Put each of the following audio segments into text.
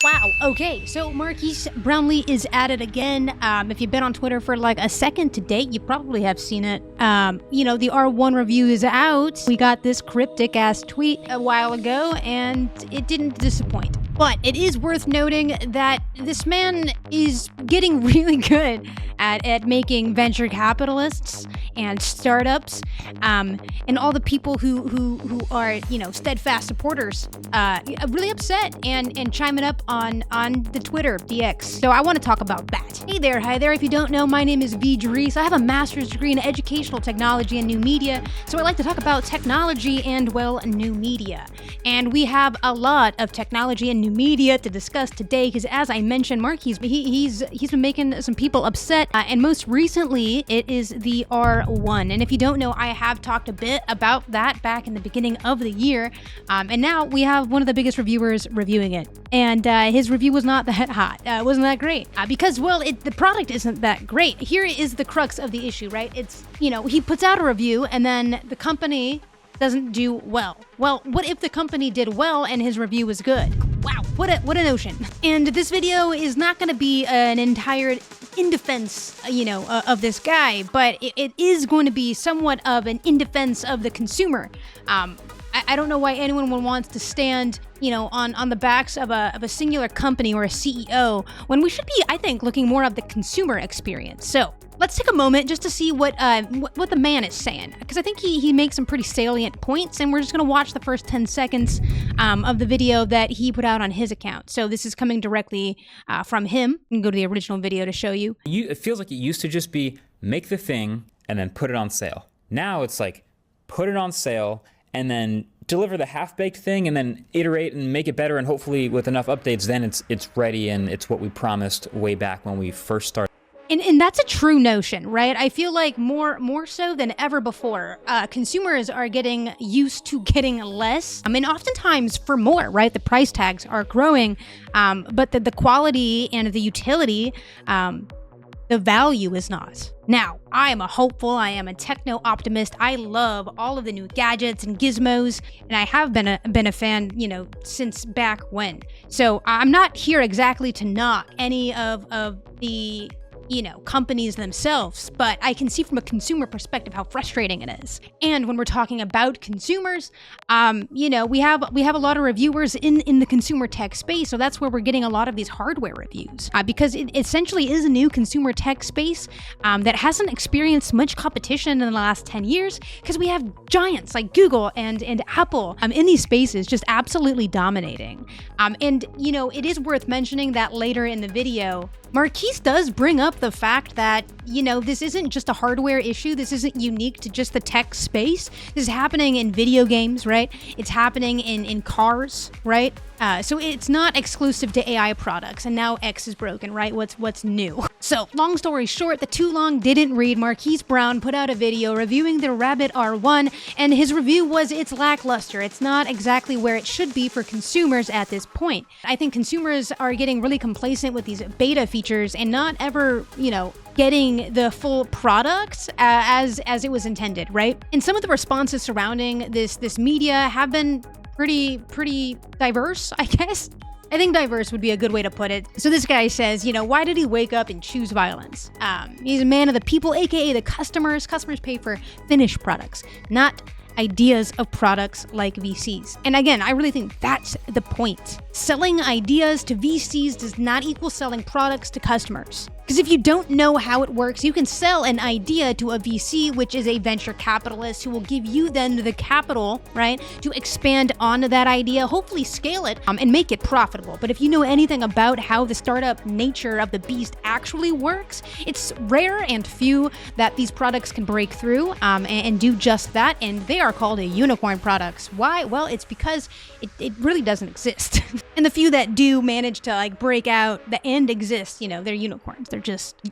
Wow. Okay. So Marques Brownlee is at it again. If you've been on Twitter for like a second to date, you probably have seen it. The R1 review is out. We got this cryptic ass tweet a while ago and it didn't disappoint. But it is worth noting that this man is getting really good at making venture capitalists and startups, and all the people who are, steadfast supporters, really upset and chiming up on the Twitter DX. So I want to talk about that. Hey there, hi there. If you don't know, my name is Dries. I have a master's degree in educational technology and new media. So I like to talk about technology and, well, new media. And we have a lot of technology and new media to discuss today because, as I mentioned, Marques, he's been making some people upset, and most recently it is the R1. And if you don't know, I have talked a bit about that back in the beginning of the year, and now we have one of the biggest reviewers reviewing it, and his review was not that hot. It wasn't that great because, well, the product isn't that great. Here is the crux of the issue, right? It's, he puts out a review and then the company doesn't do well. Well, what if the company did well and his review was good? Wow, what a notion. And this video is not going to be an entire in defense, of this guy, but it is going to be somewhat of an in defense of the consumer. I don't know why anyone would want to stand, on the backs of a singular company or a CEO when we should be, I think, looking more of the consumer experience. So let's take a moment just to see what the man is saying, because I think he makes some pretty salient points, and we're just going to watch the first 10 seconds of the video that he put out on his account. So this is coming directly from him. You can go to the original video to show you. It feels like it used to just be make the thing and then put it on sale. Now it's like put it on sale and then deliver the half-baked thing and then iterate and make it better, and hopefully with enough updates then it's ready and it's what we promised way back when we first started. And that's a true notion, right? I feel like more so than ever before, consumers are getting used to getting less. I mean, oftentimes for more, right? The price tags are growing, but the quality and the utility, the value is not. Now, I am a hopeful, I am a techno optimist. I love all of the new gadgets and gizmos, and I have been a fan, since back when. So I'm not here exactly to knock any of the companies themselves, but I can see from a consumer perspective how frustrating it is. And when we're talking about consumers, we have a lot of reviewers in the consumer tech space, so that's where we're getting a lot of these hardware reviews, because it essentially is a new consumer tech space that hasn't experienced much competition in the last 10 years, because we have giants like Google and Apple in these spaces just absolutely dominating. And it is worth mentioning that later in the video, Marques does bring up the fact that, this isn't just a hardware issue. This isn't unique to just the tech space. This is happening in video games, right? It's happening in cars, right? So it's not exclusive to AI products, and now X is broken, right? What's new? So long story short, the too long didn't read. Marques Brown put out a video reviewing the Rabbit R1, and his review was it's lackluster. It's not exactly where it should be for consumers at this point. I think consumers are getting really complacent with these beta features and not ever, getting the full product as it was intended, right? And some of the responses surrounding this media have been pretty diverse, I guess. I think diverse would be a good way to put it. So this guy says, why did he wake up and choose violence? He's a man of the people, aka the customers. Customers pay for finished products, not ideas of products like VCs. And again, I really think that's the point. Selling ideas to VCs does not equal selling products to customers. Because if you don't know how it works, you can sell an idea to a VC, which is a venture capitalist who will give you then the capital, right, to expand onto that idea, hopefully scale it, and make it profitable. But if you know anything about how the startup nature of the beast actually works, it's rare and few that these products can break through and do just that, and they are called unicorn products. Why? Well, it's because it really doesn't exist. And the few that do manage to break out and exist, they're unicorns.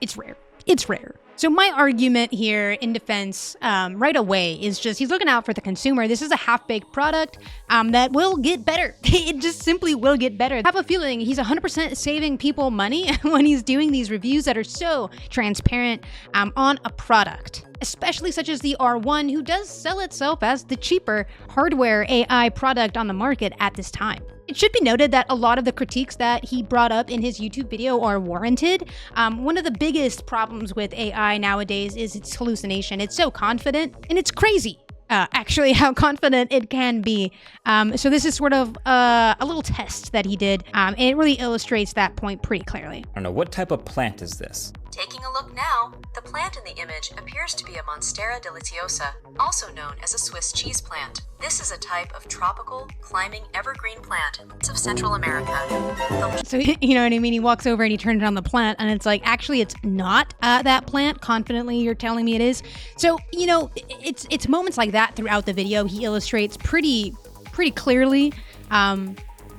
It's rare. It's rare. So my argument here in defense right away is just he's looking out for the consumer. This is a half-baked product that will get better. It just simply will get better. I have a feeling he's 100% saving people money when he's doing these reviews that are so transparent on a product, especially such as the R1, who does sell itself as the cheaper hardware AI product on the market at this time. It should be noted that a lot of the critiques that he brought up in his YouTube video are warranted. One of the biggest problems with AI nowadays is its hallucination. It's so confident, and it's crazy, actually, how confident it can be. So this is sort of a little test that he did, and it really illustrates that point pretty clearly. I don't know, what type of plant is this? Taking a look now, the plant in the image appears to be a Monstera deliciosa, also known as a Swiss cheese plant. This is a type of tropical, climbing evergreen plant of Central America. So, you know what I mean? He walks over and he turns on the plant, and it's like, actually, it's not that plant. Confidently, you're telling me it is. So, you know, it's moments like that throughout the video he illustrates pretty clearly.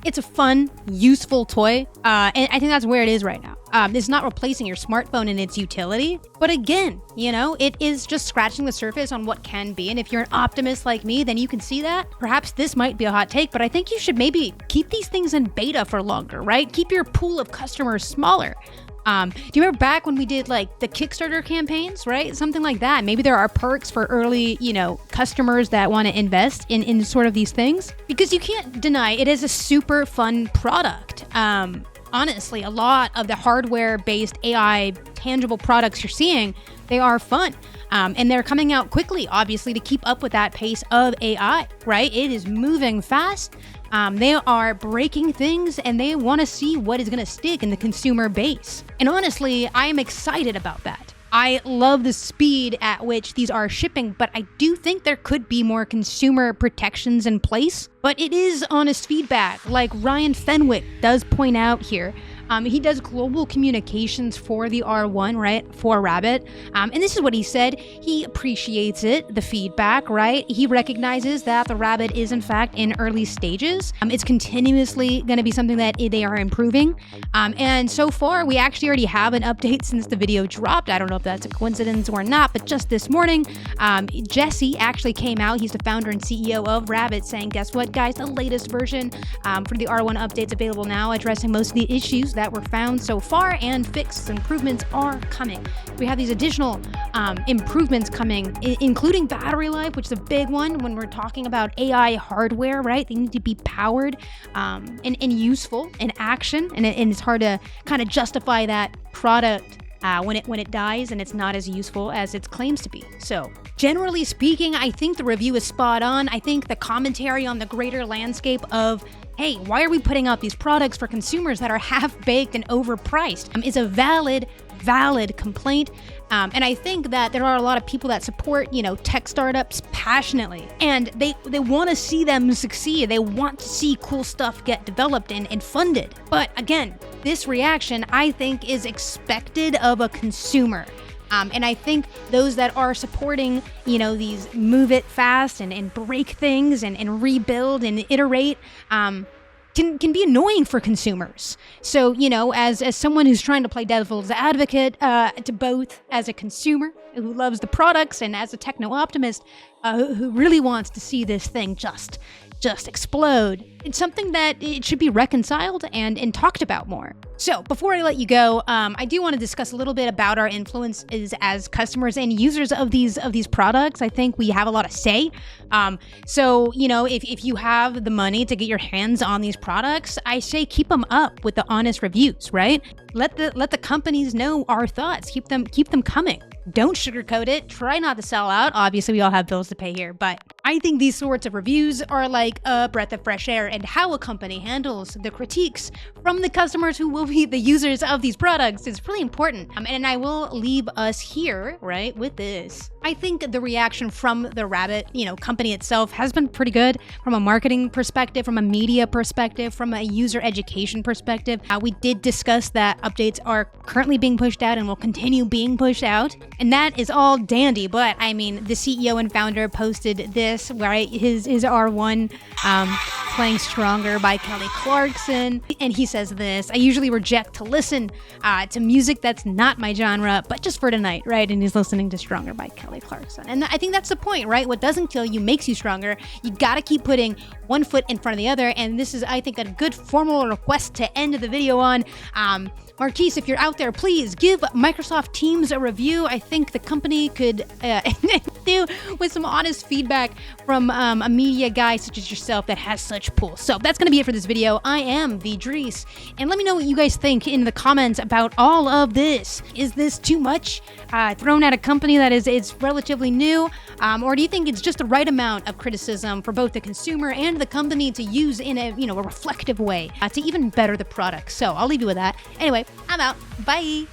It's a fun, useful toy, and I think that's where it is right now. It's not replacing your smartphone in its utility, but again, you know, it is just scratching the surface on what can be, and if you're an optimist like me, then you can see that. Perhaps this might be a hot take, but I think you should maybe keep these things in beta for longer, right? Keep your pool of customers smaller. Do you remember back when we did like the Kickstarter campaigns, right? Something like that. Maybe there are perks for early, you know, customers that want to invest in sort of these things, because you can't deny it is a super fun product. Honestly, a lot of the hardware-based AI tangible products you're seeing, they are fun. And they're coming out quickly, obviously, to keep up with that pace of AI, right? It is moving fast. They are breaking things, and they want to see what is going to stick in the consumer base. And honestly, I am excited about that. I love the speed at which these are shipping, but I do think there could be more consumer protections in place. But it is honest feedback, like Ryan Fenwick does point out here. He does global communications for the R1, right, for Rabbit. And this is what he said. He appreciates it, the feedback, right? He recognizes that the Rabbit is, in fact, in early stages. It's continuously going to be something that they are improving. And so far, we actually already have an update since the video dropped. I don't know if that's a coincidence or not, but just this morning, Jesse actually came out. He's the founder and CEO of Rabbit, saying, guess what, guys? The latest version for the R1 update's available now, addressing most of the issues that were found so far, and fixed improvements are coming. We have these additional improvements coming, including battery life, which is a big one when we're talking about AI hardware, right? They need to be powered and useful in action, and it's hard to kind of justify that product when it dies and it's not as useful as it claims to be. So generally speaking, I think the review is spot on. I think the commentary on the greater landscape of, hey, why are we putting out these products for consumers that are half-baked and overpriced, is a valid complaint. And I think that there are a lot of people that support, you know, tech startups passionately, and they want to see them succeed. They want to see cool stuff get developed and funded. But again, this reaction, I think, is expected of a consumer. And I think those that are supporting, you know, these move it fast and break things and rebuild and iterate, can be annoying for consumers. So, you know, as someone who's trying to play devil's advocate to both as a consumer who loves the products and as a techno-optimist who really wants to see this thing just explode, it's something that it should be reconciled and talked about more. So before I let you go, I do want to discuss a little bit about our influences as customers and users of these products. I think we have a lot of say. So, you know, if you have the money to get your hands on these products, I say keep them up with the honest reviews, right? Let the companies know our thoughts. Keep them coming. Don't sugarcoat it. Try not to sell out. Obviously, we all have bills to pay here, but I think these sorts of reviews are like a breath of fresh air, and how a company handles the critiques from the customers who will be the users of these products is really important. And I will leave us here, right, with this. I think the reaction from the Rabbit, you know, company itself has been pretty good from a marketing perspective, from a media perspective, from a user education perspective. We did discuss that updates are currently being pushed out and will continue being pushed out. And that is all dandy, but I mean, the CEO and founder posted this, right? His R1 playing Stronger by Kelly Clarkson. And he says this: I usually reject to listen to music that's not my genre, but just for tonight, right? And he's listening to Stronger by Kelly Clarkson. And I think that's the point, right? What doesn't kill you makes you stronger. You gotta keep putting one foot in front of the other. And this is, I think, a good formal request to end the video on. Marques, if you're out there, please give Microsoft Teams a review. I think the company could do with some honest feedback from a media guy such as yourself that has such push pull. So that's going to be it for this video. I am the Dries, and let me know what you guys think in the comments about all of this. Is this too much thrown at a company that is relatively new, or do you think it's just the right amount of criticism for both the consumer and the company to use in a a reflective way to even better the product? So I'll leave you with that. Anyway, I'm out. Bye.